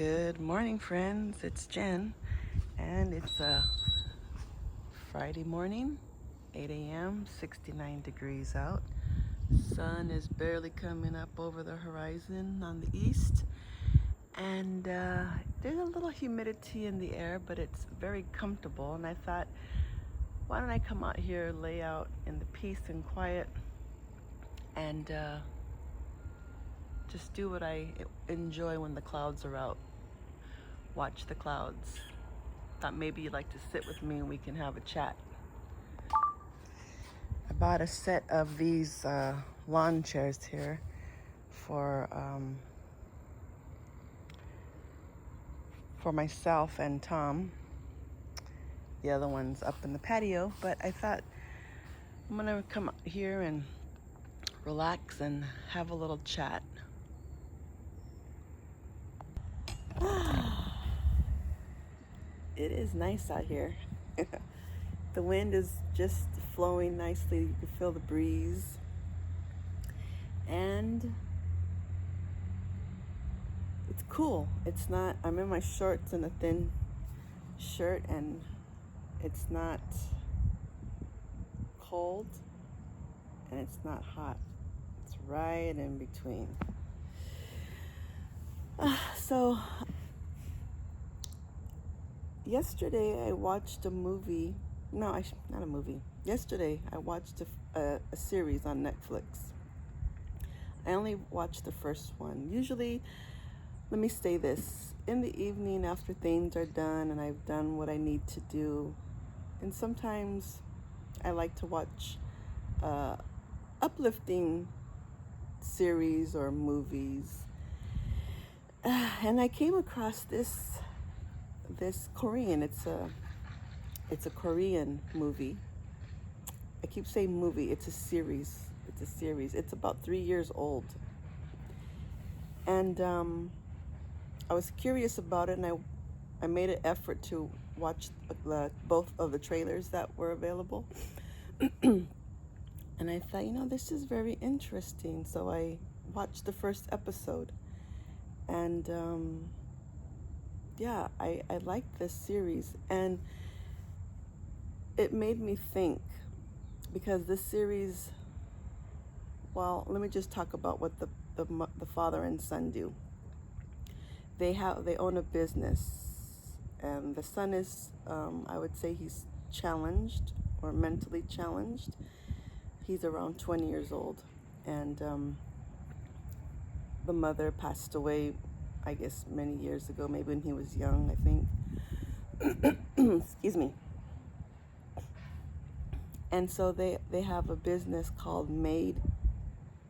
Good morning, friends. It's Jen, and it's a Friday morning, 8 a.m., 69 degrees out. Sun is barely coming up over the horizon on the east, and there's a little humidity in the air, but it's very comfortable. And I thought, why don't I come out here, lay out in the peace and quiet, and just do what I enjoy when the clouds are out. Watch the clouds. Thought maybe you'd like to sit with me and we can have a chat. I bought a set of these lawn chairs here for myself and Tom. The other one's up in the patio, but I thought I'm gonna come out here and relax and have a little chat. It is nice out here. The wind is just flowing nicely. You can feel the breeze. And it's cool. It's not, I'm in my shorts and a thin shirt, and it's not cold and it's not hot. It's right in between. So yesterday I watched a movie. No, not a movie. Yesterday I watched a series on Netflix. I only watched the first one. Usually, let me say this, in the evening after things are done and I've done what I need to do, and sometimes I like to watch uplifting series or movies. And I came across this Korean. It's a Korean movie. I keep saying movie. It's a series. It's about 3 years old. And I was curious about it, and I made an effort to watch both of the trailers that were available. And I thought, this is very interesting. So I watched the first episode. And I liked this series. And it made me think, because this series, well, let me just talk about what the father and son do. They own a business, and the son is, I would say he's challenged or mentally challenged. He's around 20 years old, and the mother passed away, I guess, many years ago, maybe when he was young, I think. Excuse me. And so they have a business called Made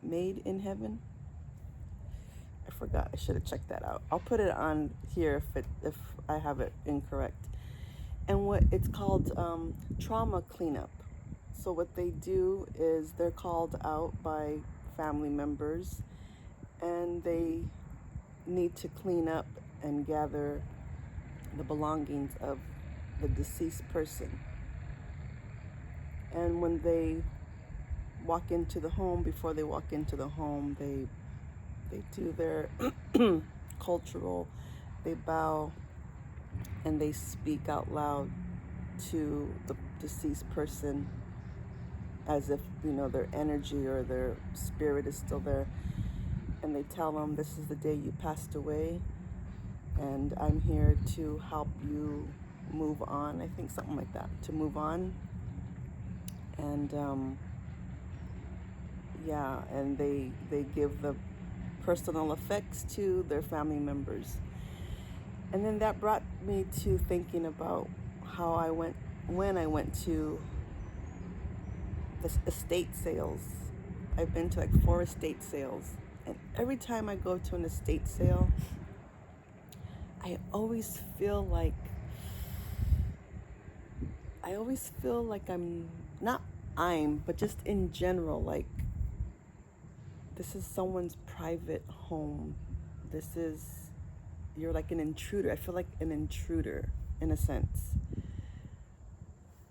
in Heaven. I forgot. I should have checked that out. I'll put it on here if I have it incorrect. And what it's called, trauma cleanup. So what they do is they're called out by family members, and they need to clean up and gather the belongings of the deceased person. And when they walk into the home, before they walk into the home, they do their cultural, they bow and they speak out loud to the deceased person as if, their energy or their spirit is still there. And they tell them, this is the day you passed away, and I'm here to help you move on. I think something like that, to move on. And and they give the personal effects to their family members. And then that brought me to thinking about how when I went to the estate sales. I've been to like 4 estate sales, and every time I go to an estate sale, I always feel like but just in general, like this is someone's private home. You're like an intruder. I feel like an intruder in a sense.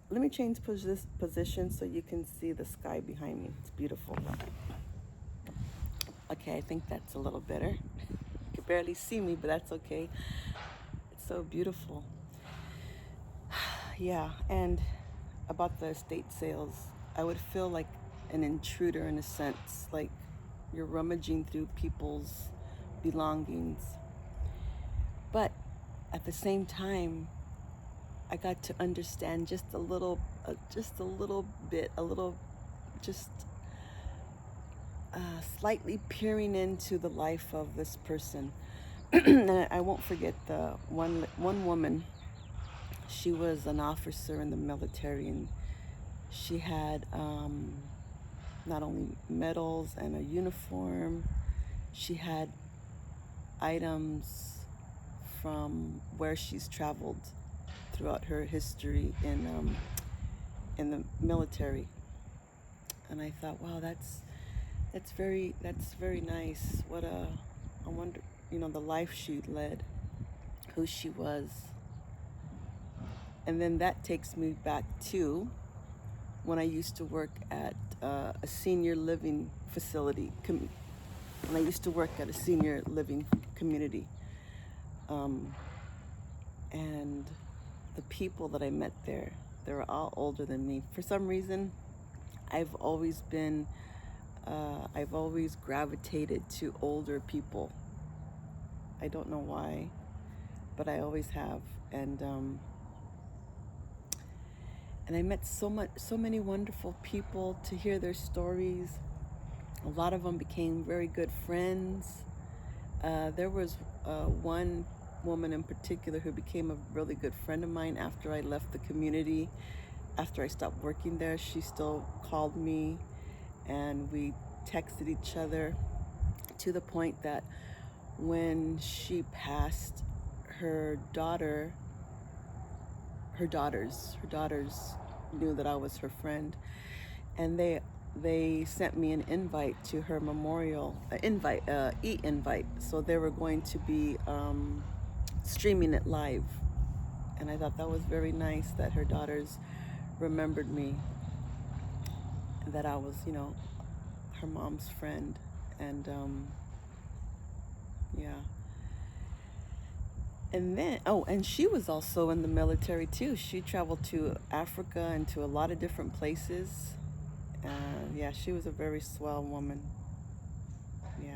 Let me change this position so you can see the sky behind me. It's beautiful. Okay, I think that's a little better. barely see me, but that's okay. It's so beautiful. Yeah, and about the estate sales, I would feel like an intruder in a sense, like you're rummaging through people's belongings. But at the same time, I got to understand just a little bit, just slightly peering into the life of this person. And I won't forget the one woman. She was an officer in the military, and she had not only medals and a uniform, she had items from where she's traveled throughout her history in the military. And I thought, wow, that's very nice. What a I wonder, the life she led, who she was. And then that takes me back to when I used to work at a senior living facility. When I used to work at a senior living community. And the people that I met there, they were all older than me. For some reason, I've always gravitated to older people. I don't know why, but I always have. And I met so many wonderful people to hear their stories. A lot of them became very good friends. There was one woman in particular who became a really good friend of mine after I left the community. After I stopped working there, she still called me and we texted each other, to the point that when she passed, her daughters knew that I was her friend, and they sent me an invite to her memorial, e-invite. So they were going to be streaming it live, and I thought that was very nice that her daughters remembered me, and that I was, her mom's friend. And yeah. And then, and she was also in the military too. She traveled to Africa and to a lot of different places. Yeah, she was a very swell woman. Yeah.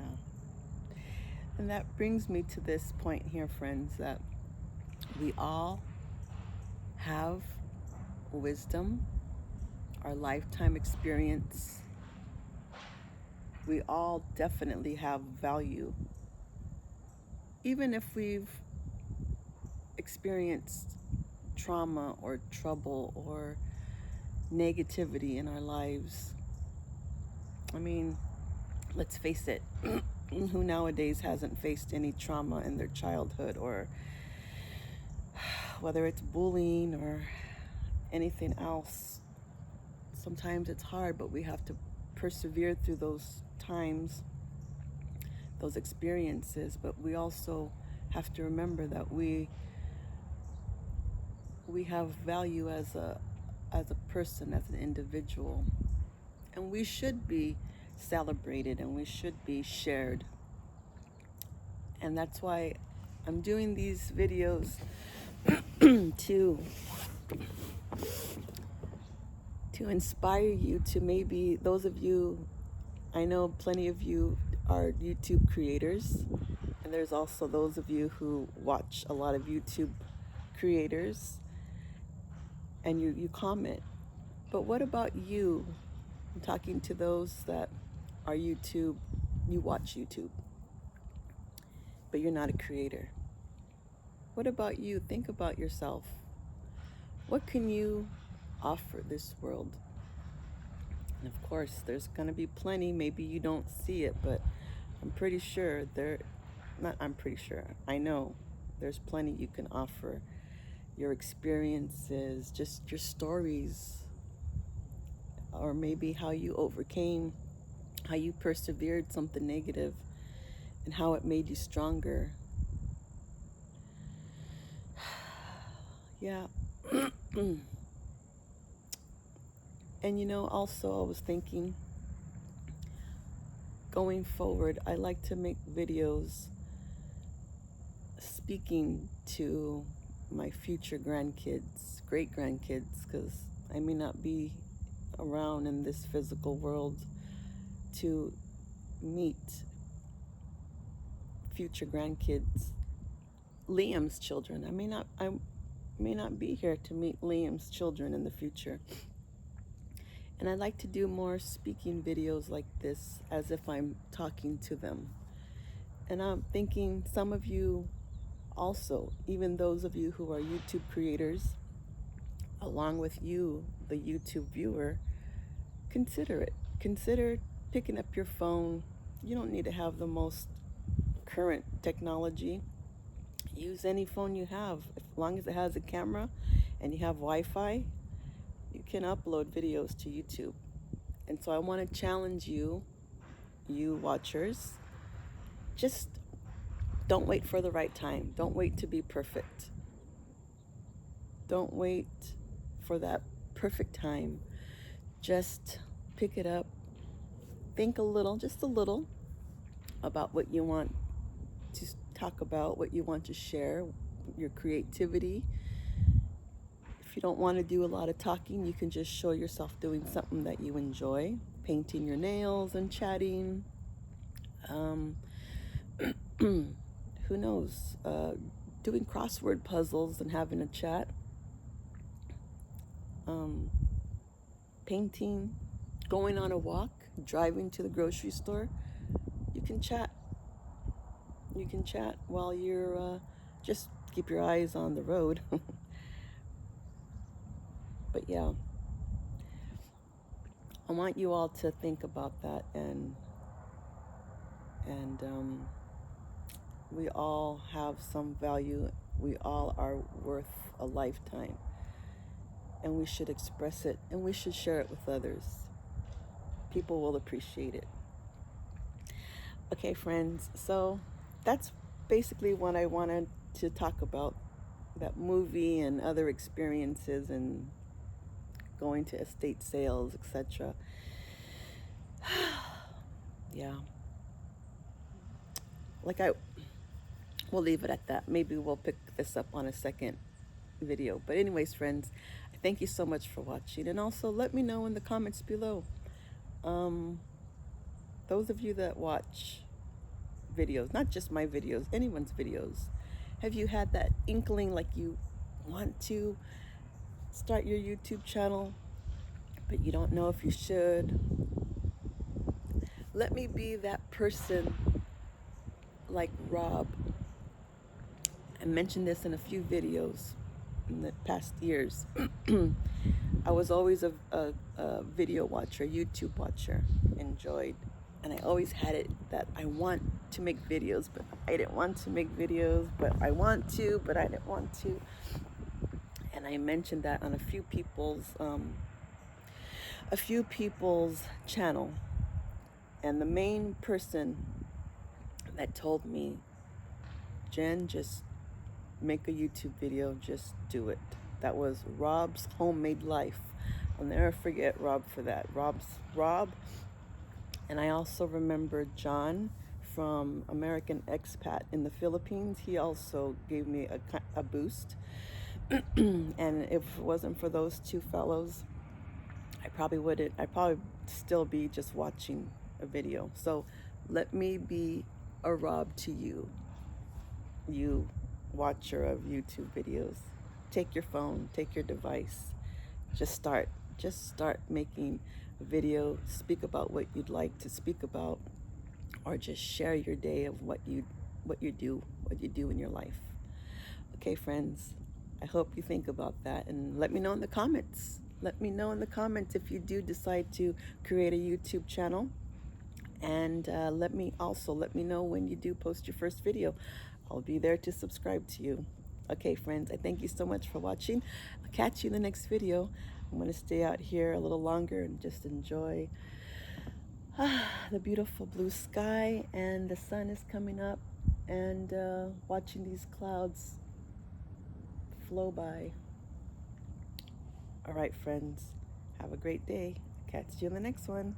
And that brings me to this point here, friends, that we all have wisdom, our lifetime experience. We all definitely have value. Even if we've experienced trauma or trouble or negativity in our lives. I mean, let's face it, who nowadays hasn't faced any trauma in their childhood, or whether it's bullying or anything else. Sometimes it's hard, but we have to persevere through those times, those experiences. But we also have to remember that we have value as a person, as an individual, and we should be celebrated and we should be shared. And that's why I'm doing these videos to inspire you, to maybe those of you, I know plenty of you are YouTube creators, and there's also those of you who watch a lot of YouTube creators, and you comment. But what about you? I'm talking to those that are YouTube, you watch YouTube, but you're not a creator. What about you? Think about yourself. What can you offer this world? And of course, there's going to be plenty. Maybe you don't see it, but I'm pretty sure I know there's plenty you can offer. Your experiences, just your stories, or maybe how you overcame, how you persevered something negative, and how it made you stronger. Yeah. And also I was thinking, going forward, I like to make videos speaking to my future grandkids, great grandkids, because I may not be around in this physical world to meet future grandkids, Liam's children. I may not be here to meet Liam's children in the future. And I'd like to do more speaking videos like this as if I'm talking to them. And I'm thinking some of you also, even those of you who are YouTube creators, along with you, the YouTube viewer, consider it. Consider picking up your phone. You don't need to have the most current technology. Use any phone you have. As long as it has a camera and you have Wi-Fi, you can upload videos to YouTube. And so I want to challenge you, you watchers, just don't wait for the right time. Don't wait to be perfect. Don't wait for that perfect time. Just pick it up. Think a little, just a little, about what you want to talk about, what you want to share, your creativity. If you don't want to do a lot of talking, you can just show yourself doing something that you enjoy, painting your nails and chatting. Who knows, doing crossword puzzles and having a chat, painting, going on a walk, driving to the grocery store. You can chat. You can chat while you're, just keep your eyes on the road. But yeah, I want you all to think about that, and we all have some value. We all are worth a lifetime, and we should express it, and we should share it with others. People will appreciate it. Okay, friends, so that's basically what I wanted to talk about, that movie and other experiences and going to estate sales, etc. Yeah. We'll leave it at that. Maybe we'll pick this up on a second video. But anyways, friends, thank you so much for watching. And also let me know in the comments below. Those of you that watch videos, not just my videos, anyone's videos, have you had that inkling like you want to start your YouTube channel, but you don't know if you should? Let me be that person like Rob. I mentioned this in a few videos in the past years. I was always a video watcher, YouTube watcher, enjoyed, and I always had it that I want to make videos, but I didn't want to make videos, but I want to, but I didn't want to. And I mentioned that on a few people's channel, and the main person that told me, Jen, just make a YouTube video, just do it. That was Rob's Homemade Life. I'll never forget Rob for that. Rob. And I also remember John from American Expat in the Philippines. He also gave me a boost. And if it wasn't for those two fellows, I'd probably still be just watching a video. So let me be a Rob to you, you watcher of YouTube videos. Take your phone, take your device, just start making a video. Speak about what you'd like to speak about, or just share your day of what you do in your life. Okay, friends, I hope you think about that, and let me know in the comments. Let me know in the comments if you do decide to create a YouTube channel, and let me know when you do post your first video. I'll be there to subscribe to you. Okay, friends, I thank you so much for watching. I'll catch you in the next video. I'm going to stay out here a little longer and just enjoy the beautiful blue sky, and the sun is coming up, and watching these clouds flow by. All right, friends, have a great day. Catch you in the next one.